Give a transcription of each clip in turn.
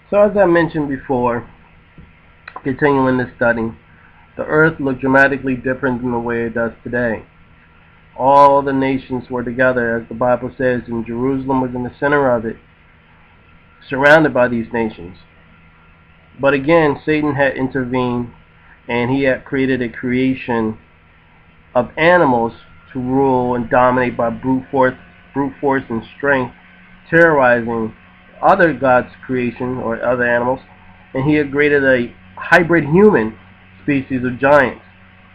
So as I mentioned before, continuing this study, the earth looked dramatically different than the way it does today. All the nations were together, as the Bible says, and Jerusalem was in the center of it, surrounded by these nations. But again, Satan had intervened, and he had created a creation of animals to rule and dominate by brute force and strength, terrorizing other God's creation or other animals. And he had created a hybrid human species of giants.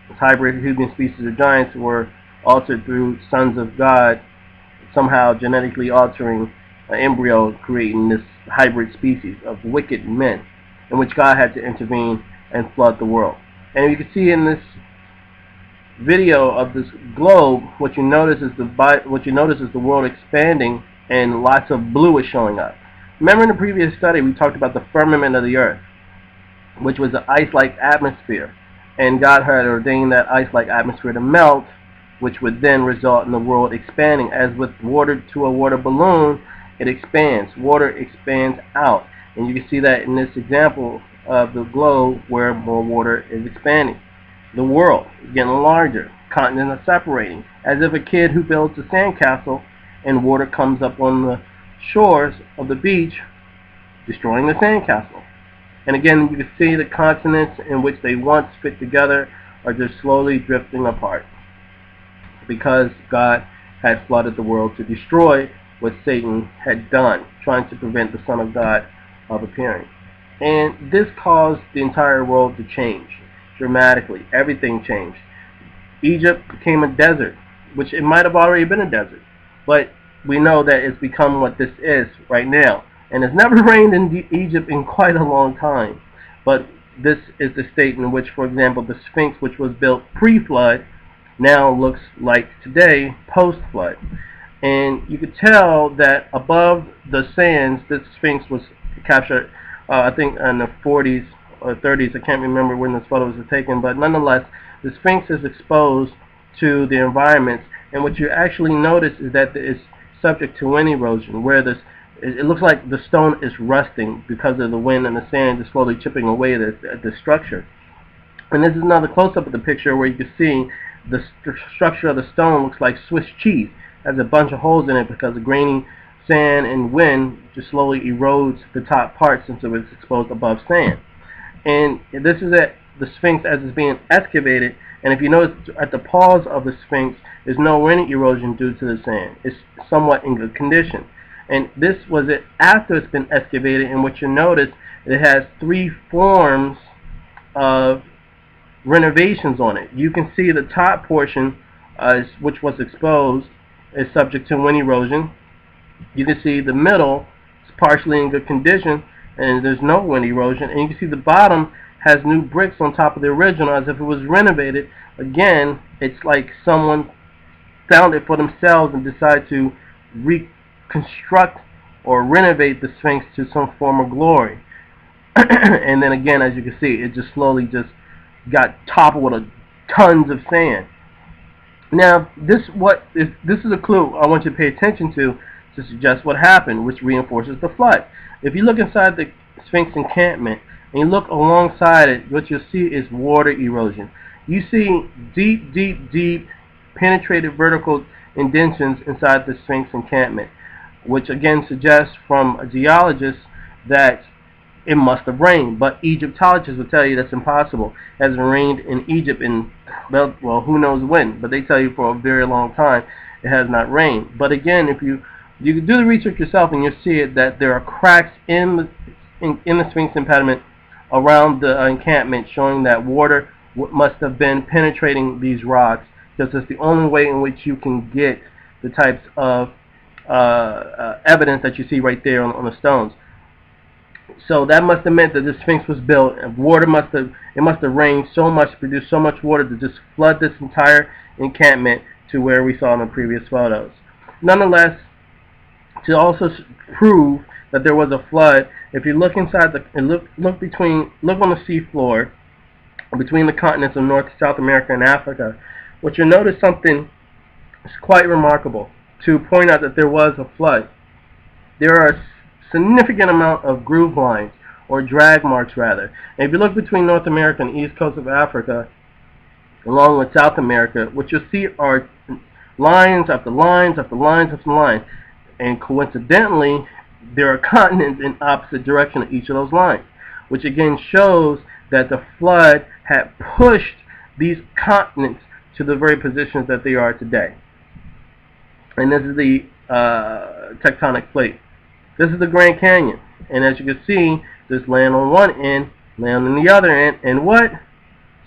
This hybrid human species of giants were altered through sons of God, somehow genetically altering an embryo, creating this hybrid species of wicked men, in which God had to intervene and flood the world. And you can see in this video of this globe, what you notice is the world expanding, and lots of blue is showing up. Remember in the previous study we talked about the firmament of the earth, which was an ice-like atmosphere, and God had ordained that ice-like atmosphere to melt, which would then result in the world expanding. As with water to a water balloon, it expands. Water expands out, and you can see that in this example of the globe where more water is expanding. The world is getting larger. Continents are separating, as if a kid who builds a sandcastle and water comes up on the shores of the beach, destroying the sandcastle. And again, you can see the continents in which they once fit together are just slowly drifting apart, because God had flooded the world to destroy what Satan had done, trying to prevent the Son of God of appearing. And this caused the entire world to change dramatically. Everything changed. Egypt became a desert, which it might have already been a desert, but we know that it's become what this is right now. And it's never rained in Egypt in quite a long time. But this is the state in which, for example, the Sphinx, which was built pre-flood, now looks like today post-flood. And you could tell that above the sands, this Sphinx was captured, I think in the 40s or 30s. I can't remember when this photos were taken, but nonetheless, the Sphinx is exposed to the environment. And what you actually notice is that it's subject to wind erosion, where it looks like the stone is rusting because of the wind, and the sand is slowly chipping away at the structure. And this is another close-up of the picture where you can see the structure of the stone looks like Swiss cheese. It has a bunch of holes in it because the grainy sand and wind just slowly erodes the top part since it was exposed above sand. And this is at the Sphinx as it's being excavated. And if you notice at the paws of the Sphinx, there's no wind erosion due to the sand. It's somewhat in good condition. And this was it after it's been excavated, and what you notice, it has three forms of renovations on it. You can see the top portion, which was exposed, is subject to wind erosion. You can see the middle is partially in good condition, and there's no wind erosion. And you can see the bottom has new bricks on top of the original, as if it was renovated. Again, it's like someone found it for themselves and decided to reconstruct or renovate the Sphinx to some form of glory. And then again, as you can see, it just slowly just got toppled with tons of sand. Now, this is a clue I want you to pay attention to suggest what happened, which reinforces the flood. If you look inside the Sphinx encampment and you look alongside it, what you'll see is water erosion. You see deep penetrated vertical indentions inside the Sphinx encampment, which again suggests from a geologist that it must have rained. But Egyptologists will tell you that's impossible. It hasn't rained in Egypt in, well, who knows when, but they tell you for a very long time it has not rained. But again, if you can do the research yourself, and you'll see it that there are cracks in the Sphinx impediment around the encampment, showing that water must have been penetrating these rocks, because it's the only way in which you can get the types of evidence that you see right there on the stones. So that must have meant that the Sphinx was built, and it must have rained so much, produced so much water to just flood this entire encampment to where we saw in the previous photos. Nonetheless, to also prove that there was a flood, if you look inside look on the sea floor between the continents of North, South America, and Africa, what you'll notice something is quite remarkable to point out that there was a flood. There are a significant amount of groove lines or drag marks rather. And if you look between North America and the east coast of Africa, along with South America, what you'll see are lines after lines after lines after lines. And coincidentally, there are continents in opposite direction of each of those lines, which again shows that the flood had pushed these continents to the very positions that they are today. And this is the tectonic plate. This is the Grand Canyon. And as you can see, there's land on one end, land on the other end, and what?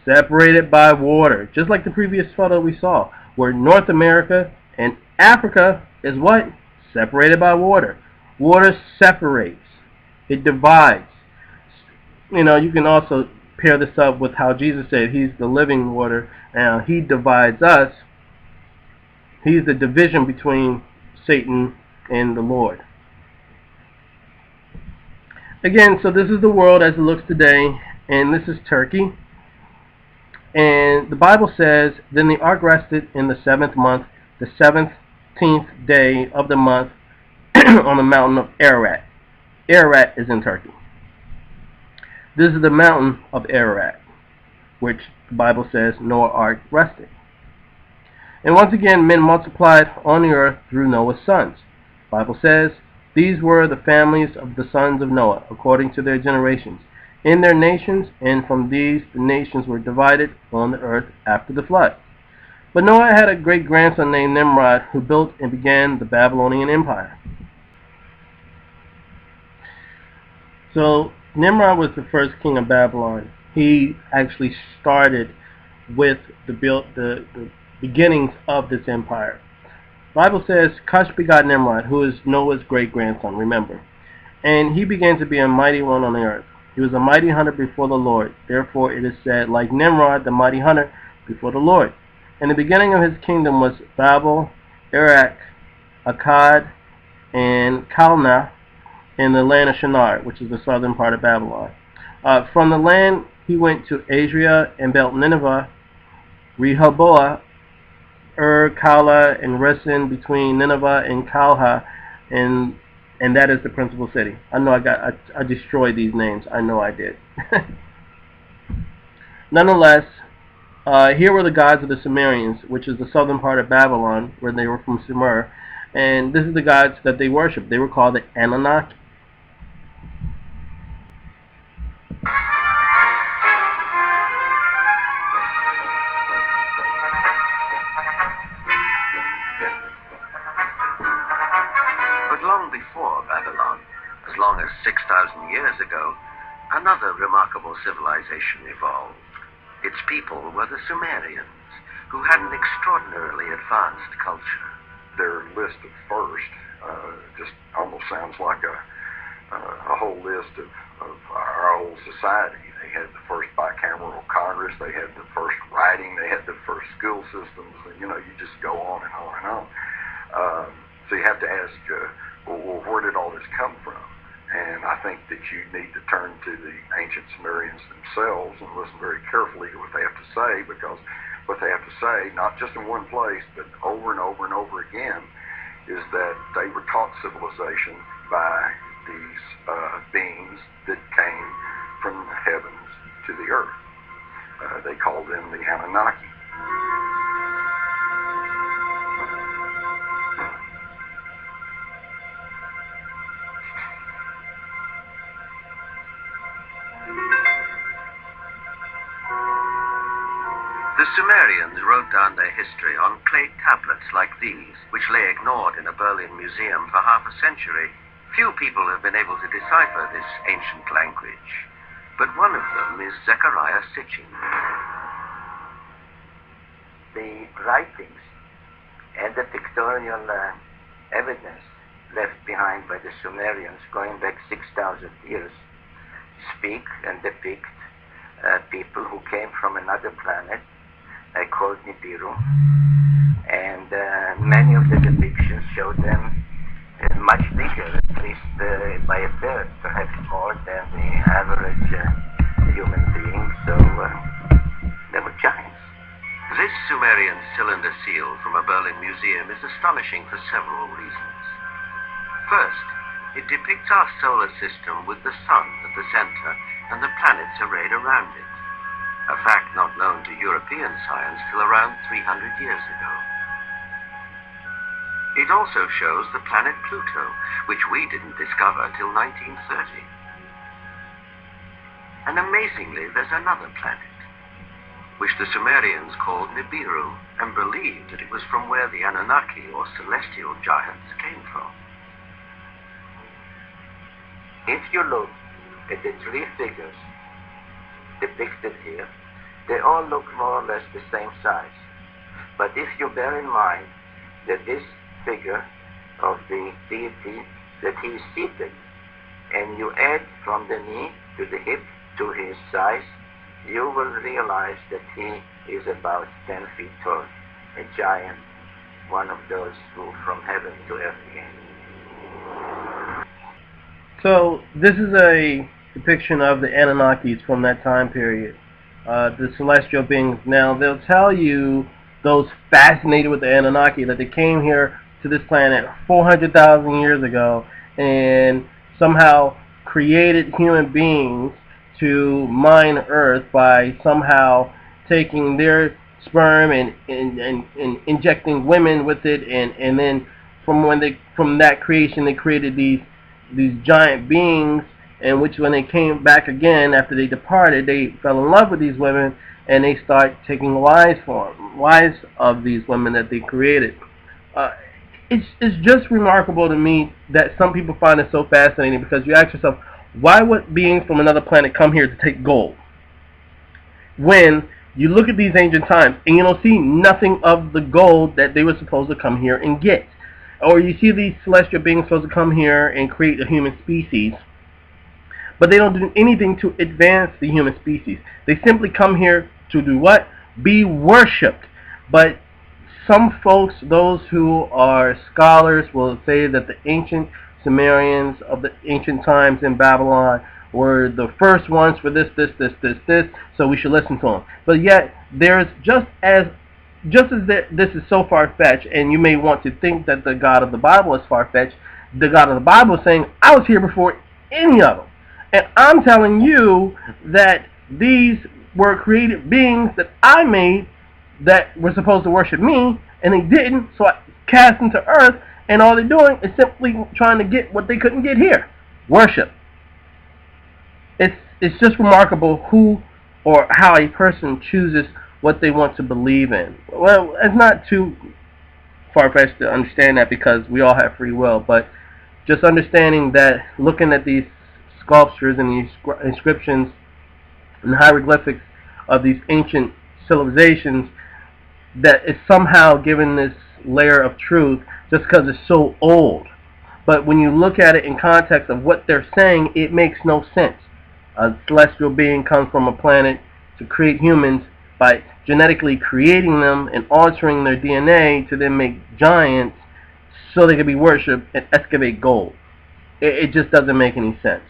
Separated by water. Just like the previous photo we saw, where North America and Africa is what? Separated by water. Water separates. It divides. You know, you can also pair this up with how Jesus said he's the living water, and he divides us. He's the division between Satan and the Lord. Again, so this is the world as it looks today, and this is Turkey. And the Bible says, then the ark rested in the 7th month, the 17th day of the month, on the mountain of Ararat. Ararat is in Turkey. This is the mountain of Ararat, which the Bible says Noah's ark rested. And once again, men multiplied on the earth through Noah's sons. The Bible says, these were the families of the sons of Noah, according to their generations, in their nations, and from these the nations were divided on the earth after the flood. But Noah had a great-grandson named Nimrod, who built and began the Babylonian Empire. So Nimrod was the first king of Babylon. He actually started with the beginnings of this empire. The Bible says, Cush begot Nimrod, who is Noah's great-grandson, remember. And he began to be a mighty one on the earth. He was a mighty hunter before the Lord. Therefore it is said, like Nimrod, the mighty hunter before the Lord. And the beginning of his kingdom was Babel, Erech, Akkad, and Calneh in the land of Shinar, which is the southern part of Babylon. From the land he went to Adria and built Nineveh, Rehoboth, Kala, and Resen between Nineveh and Kalha, and that is the principal city. I know I destroyed these names. I know I did. Nonetheless, here were the gods of the Sumerians, which is the southern part of Babylon, where they were from Sumer, and this is the gods that they worshipped. They were called the Anunnaki. But long before Babylon, as long as 6,000 years ago, another remarkable civilization evolved. Its people were the Sumerians, who had an extraordinarily advanced culture. Their list of first just almost sounds like a whole list of our whole society. They had the first bicameral Congress, they had the first writing, they had the first school systems, and you just go on and on and on. So you have to ask, well, where did all this come from? And I think that you need to turn to the ancient Sumerians themselves and listen very carefully to what they have to say, because what they have to say, not just in one place, but over and over and over again, is that they were taught civilization by these beings that came from the heavens to the earth. They called them the Anunnaki. The Sumerians wrote down their history on clay tablets like these, which lay ignored in a Berlin museum for half a century. Few people have been able to decipher this ancient language, but one of them is Zechariah Sitchin. The writings and the pictorial evidence left behind by the Sumerians going back 6,000 years speak and depict people who came from another planet called Nibiru, and many of the depictions show them much bigger, at least by a third, perhaps more than the average human being, so they were giants. This Sumerian cylinder seal from a Berlin museum is astonishing for several reasons. First, It depicts our solar system with the sun at the center and the planets arrayed around it, a fact not known to European science till around 300 years ago. It also shows the planet Pluto, which we didn't discover till 1930. And amazingly, there's another planet, which the Sumerians called Nibiru, and believed that it was from where the Anunnaki, or celestial giants, came from. If you look at the three figures depicted here, they all look more or less the same size. But if you bear in mind that this figure of the deity, that he is seated, and you add from the knee to the hip to his size, you will realize that he is about 10 feet tall, a giant, one of those who from heaven to earth came. So this is a depiction of the Anunnakis from that time period. The celestial beings. Now they'll tell you, those fascinated with the Anunnaki, that they came here to this planet 400,000 years ago and somehow created human beings to mine Earth by somehow taking their sperm and injecting women with it, and then from that creation they created these giant beings, in which when they came back again after they departed, they fell in love with these women and they start taking wives of these women that they created. It's just remarkable to me that some people find it so fascinating, because you ask yourself, why would beings from another planet come here to take gold? When you look at these ancient times and you don't see nothing of the gold that they were supposed to come here and get. Or you see these celestial beings supposed to come here and create a human species, but they don't do anything to advance the human species. They simply come here to do what? Be worshipped. But some folks, those who are scholars, will say that the ancient Sumerians of the ancient times in Babylon were the first ones for this, so we should listen to them. But yet, there's this is so far-fetched, and you may want to think that the God of the Bible is far-fetched. The God of the Bible is saying, I was here before any of them. And I'm telling you that these were created beings that I made that were supposed to worship me, and they didn't, so I cast them to earth, and all they're doing is simply trying to get what they couldn't get here. Worship. It's just remarkable who or how a person chooses what they want to believe in. Well, it's not too far-fetched to understand that, because we all have free will, but just understanding that, looking at these sculptures and these inscriptions and hieroglyphics of these ancient civilizations, that it's somehow given this layer of truth just because it's so old. But when you look at it in context of what they're saying, it makes no sense. A celestial being comes from a planet to create humans by genetically creating them and altering their DNA to then make giants so they can be worshipped and excavate gold. It just doesn't make any sense.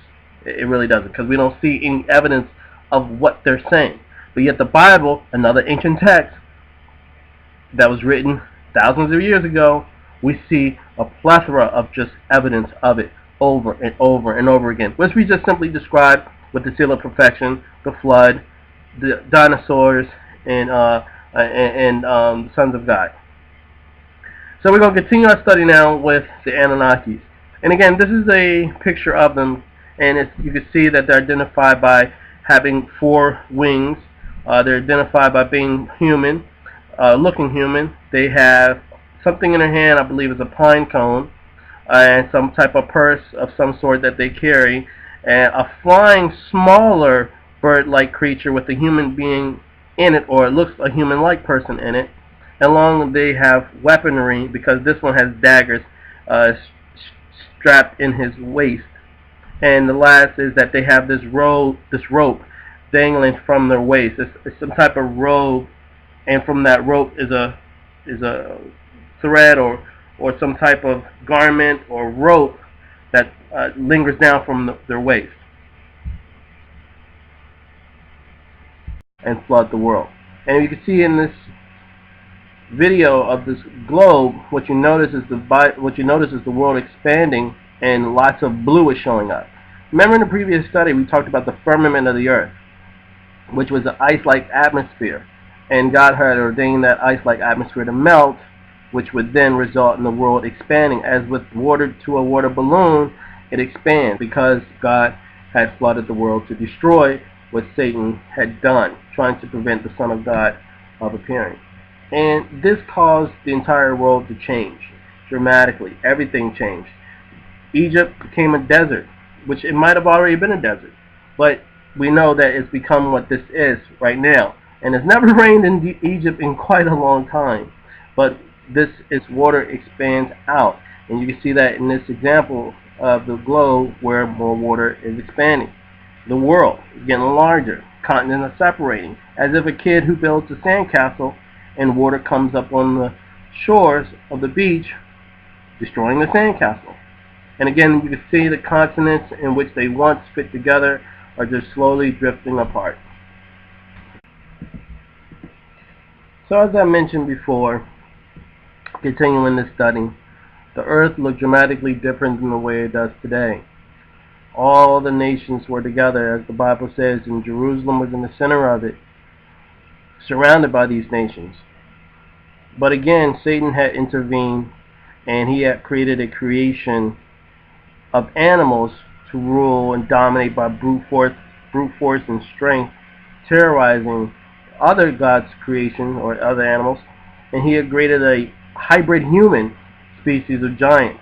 It really doesn't, because we don't see any evidence of what they're saying. But yet the Bible, another ancient text that was written thousands of years ago, we see a plethora of just evidence of it over and over and over again, which we just simply describe with the seal of perfection, the flood, the dinosaurs, and sons of God. So we're going to continue our study now with the Anunnakis. And again, this is a picture of them, and you can see that they're identified by having 4 wings. They're identified by being human, looking human. They have something in their hand, I believe is a pine cone, and some type of purse of some sort that they carry, and a flying smaller bird-like creature with a human being in it, or it looks a human-like person in it. Along they have weaponry, because this one has daggers strapped in his waist. And the last is that they have this rope dangling from their waist. It's some type of robe, and from that rope is a thread or some type of garment or rope that lingers down from their waist and flood the world. And you can see in this video of this globe, what you notice is the world expanding and lots of blue is showing up. Remember in the previous study we talked about the firmament of the earth, which was an ice-like atmosphere, and God had ordained that ice-like atmosphere to melt, which would then result in the world expanding. As with water to a water balloon, it expands because God had flooded the world to destroy what Satan had done, trying to prevent the Son of God of appearing. And this caused the entire world to change dramatically. Everything changed. Egypt became a desert, which it might have already been a desert, but we know that it's become what this is right now. And it's never rained in Egypt in quite a long time, but this is water expands out, and you can see that in this example of the globe where more water is expanding. The world is getting larger, continents are separating, as if a kid who builds a sandcastle and water comes up on the shores of the beach, destroying the sandcastle. And again, you can see the continents in which they once fit together are just slowly drifting apart. So as I mentioned before, continuing this study, the earth looked dramatically different than the way it does today. All the nations were together, as the Bible says, and Jerusalem was in the center of it, surrounded by these nations. But again, Satan had intervened, and he had created a creation of animals to rule and dominate by brute force and strength, terrorizing other God's creation or other animals, and he had created a hybrid human species of giants.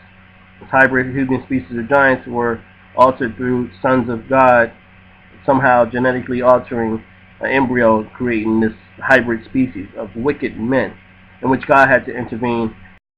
This hybrid human species of giants were altered through sons of God, somehow genetically altering an embryo, creating this hybrid species of wicked men, in which God had to intervene